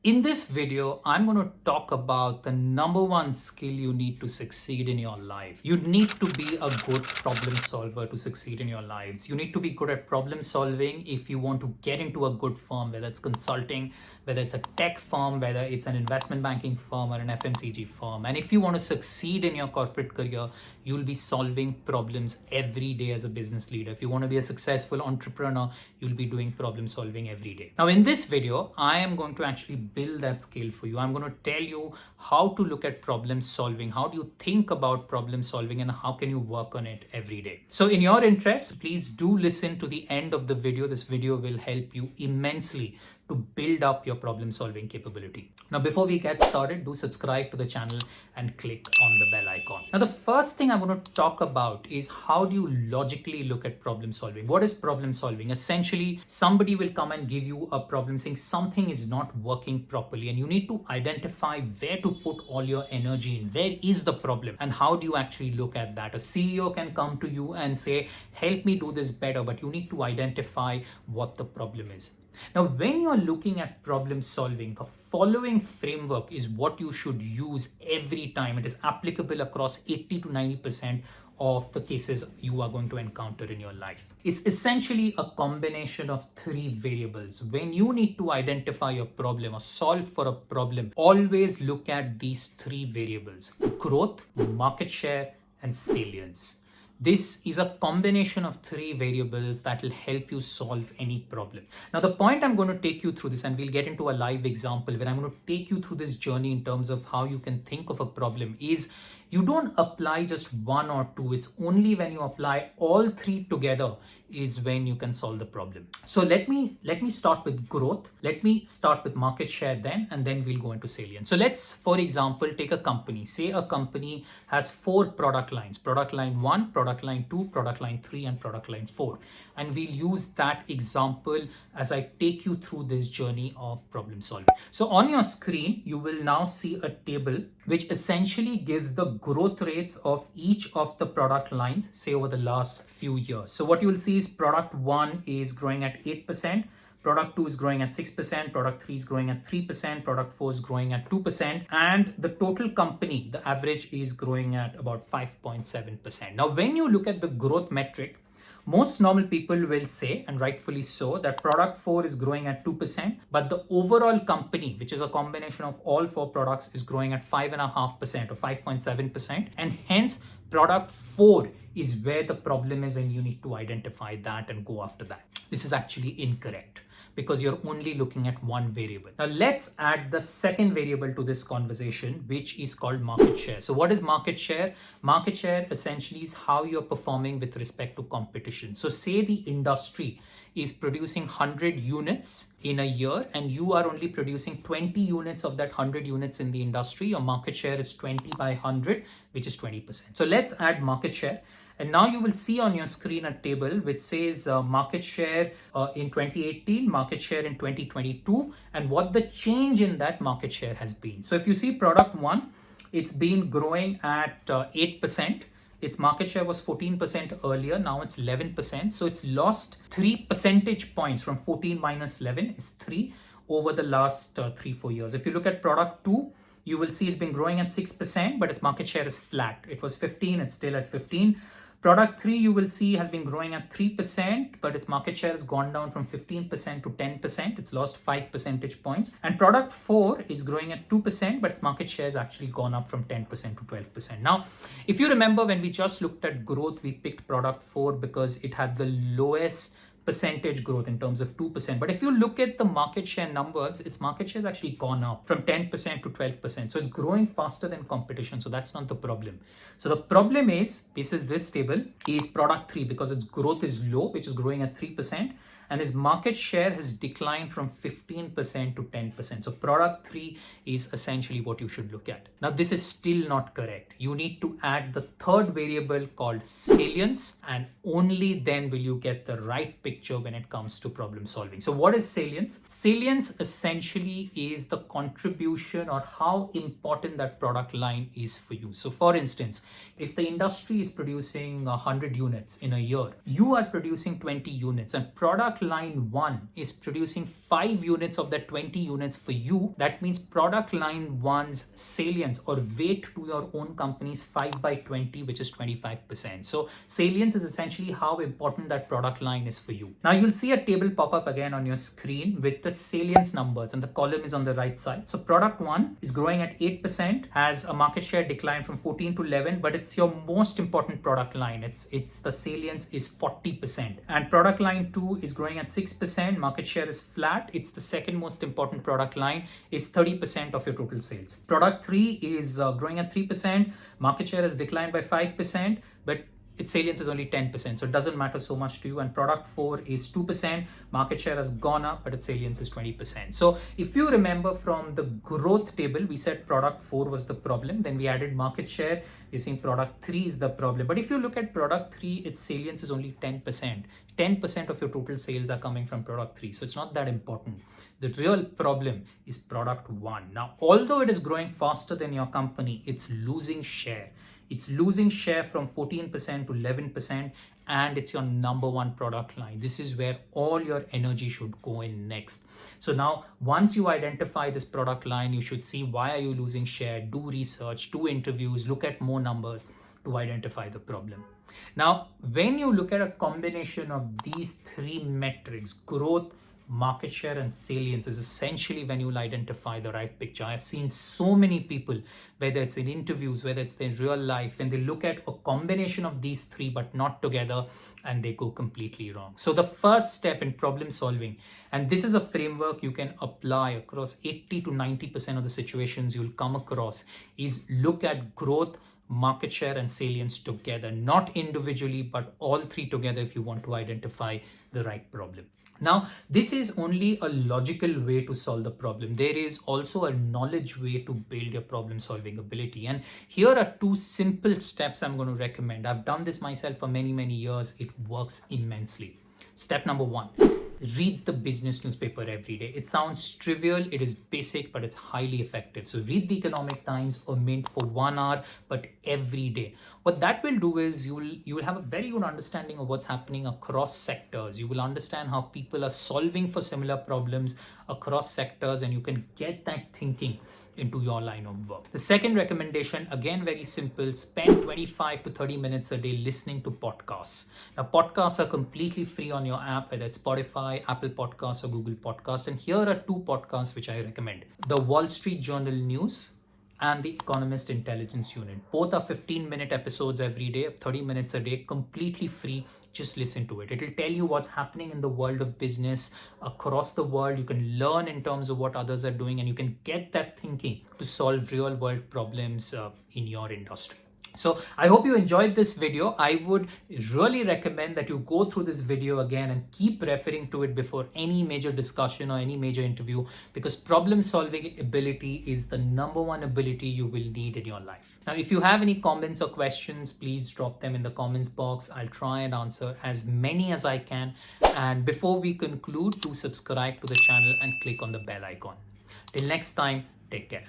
In this video, I'm going to talk about the number one skill you need to succeed in your life. You need to be a good problem solver to succeed in your lives. You need to be good at problem solving if you want to get into a good firm, whether it's consulting, whether it's a tech firm, whether it's an investment banking firm or an FMCG firm. And if you want to succeed in your corporate career, you'll be solving problems every day as a business leader. If you want to be a successful entrepreneur, you'll be doing problem solving every day. Now, in this video, I am going to actually build that skill for you. I'm going to tell you how to look at problem solving, how do you think about problem solving, and how can you work on it every day. So in your interest, please do listen to the end of the video. This video will help you immensely to build up your problem solving capability. Now, before we get started, do subscribe to the channel and click on the bell icon. Now, the first thing I want to talk about is how do you logically look at problem solving? What is problem solving? Essentially, somebody will come and give you a problem saying something is not working properly, and you need to identify where to put all your energy in. Where is the problem? And how do you actually look at that? A CEO can come to you and say, help me do this better, but you need to identify what the problem is. Now, when you're looking at problem solving, the following framework is what you should use every time. It is applicable across 80 to 90% of the cases you are going to encounter in your life. It's essentially a combination of three variables. When you need to identify a problem or solve for a problem, always look at these three variables: growth, market share, and salience. This is a combination of three variables that will help you solve any problem. Now, the point I'm going to take you through this, and we'll get into a live example where I'm going to take you through this journey in terms of how you can think of a problem, is you don't apply just one or two. It's only when you apply all three together is when you can solve the problem. So let me start with growth. Let me start with market share then, and then we'll go into salience. So let's, for example, take a company. Say a company has 4 product lines: product line 1, product line 2, product line 3, and product line 4. And we'll use that example as I take you through this journey of problem solving. So on your screen, you will now see a table which essentially gives the growth rates of each of the product lines, say over the last few years. So what you will see is product 1 is growing at 8%, product 2 is growing at 6%, product 3 is growing at 3%, product 4 is growing at 2%, and the total company, the average is growing at about 5.7%. Now, when you look at the growth metric, most normal people will say, and rightfully so, that product 4 is growing at 2%, but the overall company, which is a combination of all 4 products, is growing at 5.5% or 5.7%. And hence, product 4 is where the problem is, and you need to identify that and go after that. This is actually incorrect, because you're only looking at one variable. Now, let's add the second variable to this conversation, which is called market share. So what is market share? Market share essentially is how you're performing with respect to competition. So say the industry is producing 100 units in a year, and you are only producing 20 units of that 100 units in the industry. Your market share is 20 by 100, which is 20%. So let's add market share. And now you will see on your screen a table which says market share in 2018, market share in 2022, and what the change in that market share has been. So if you see product 1, it's been growing at 8%. Its market share was 14% earlier. Now it's 11%. So it's lost 3 percentage points. From 14 minus 11 is 3 over the last 3-4 years. If you look at product 2, you will see it's been growing at 6%, but its market share is flat. It was 15, it's still at 15. Product 3, you will see, has been growing at 3%, but its market share has gone down from 15% to 10%. It's lost 5 percentage points. And product 4 is growing at 2%, but its market share has actually gone up from 10% to 12%. Now, if you remember, when we just looked at growth, we picked product 4 because it had the lowest percentage growth in terms of 2%. But if you look at the market share numbers, its market share has actually gone up from 10% to 12%. So it's growing faster than competition. So that's not the problem. So the problem is, this is this table, is product 3, because its growth is low, which is growing at 3%. And his market share has declined from 15% to 10%. So product 3 is essentially what you should look at. Now, this is still not correct. You need to add the third variable called salience, and only then will you get the right picture when it comes to problem solving. So what is salience? Salience essentially is the contribution or how important that product line is for you. So for instance, if the industry is producing 100 units in a year, you are producing 20 units, and product product line 1 is producing 5 units of that 20 units for you, that means product line 1's salience or weight to your own company is 5 by 20, which is 25%. So salience is essentially how important that product line is for you. Now you'll see a table pop up again on your screen with the salience numbers, and the column is on the right side. So product 1 is growing at 8%, has a market share decline from 14 to 11, but it's your most important product line. It's the salience is 40%. And product line 2 is growing at 6%, market share is flat. It's the second most important product line. It's 30% of your total sales. Product 3 is growing at 3%, market share has declined by 5%, but its salience is only 10%, so it doesn't matter so much to you. And product 4 is 2%, market share has gone up, but its salience is 20%. So if you remember from the growth table, we said product 4 was the problem, then we added market share, we're seeing product 3 is the problem. But if you look at product 3, its salience is only 10%. 10% of your total sales are coming from product 3, so it's not that important. The real problem is product 1. Now, although it is growing faster than your company, it's losing share. It's losing share from 14% to 11%, and it's your number 1 product line. This is where all your energy should go in next. So now, once you identify this product line, you should see why are you losing share, do research, do interviews, look at more numbers to identify the problem. Now, when you look at a combination of these 3 metrics, growth, market share and salience, is essentially when you'll identify the right picture. I've seen so many people, whether it's in interviews, whether it's in real life, when they look at a combination of these 3 but not together, and they go completely wrong. So the first step in problem solving, and this is a framework you can apply across 80 to 90% of the situations you'll come across, is look at growth, market share and salience together, not individually, but all 3 together if you want to identify the right problem. Now, this is only a logical way to solve the problem. There is also a knowledge way to build your problem solving ability. And here are 2 simple steps I'm going to recommend. I've done this myself for many, many years. It works immensely. Step number 1. Read the business newspaper every day. It sounds trivial, it is basic, but it's highly effective. So read the Economic Times or Mint for 1 hour, but every day. What that will do is you will have a very good understanding of what's happening across sectors. You will understand how people are solving for similar problems across sectors, and you can get that thinking into your line of work. The second recommendation, again very simple, spend 25 to 30 minutes a day listening to podcasts. Now, podcasts are completely free on your app, whether it's Spotify, Apple Podcasts or Google Podcasts. And here are 2 podcasts which I recommend. The Wall Street Journal News and the Economist Intelligence Unit. Both are 15-minute episodes every day, 30 minutes a day, completely free. Just listen to it. It will tell you what's happening in the world of business across the world. You can learn in terms of what others are doing, and you can get that thinking to solve real world problems in your industry. So I hope you enjoyed this video. I would really recommend that you go through this video again and keep referring to it before any major discussion or any major interview, because problem solving ability is the number 1 ability you will need in your life. Now, if you have any comments or questions, please drop them in the comments box. I'll try and answer as many as I can. And before we conclude, do subscribe to the channel and click on the bell icon. Till next time, take care.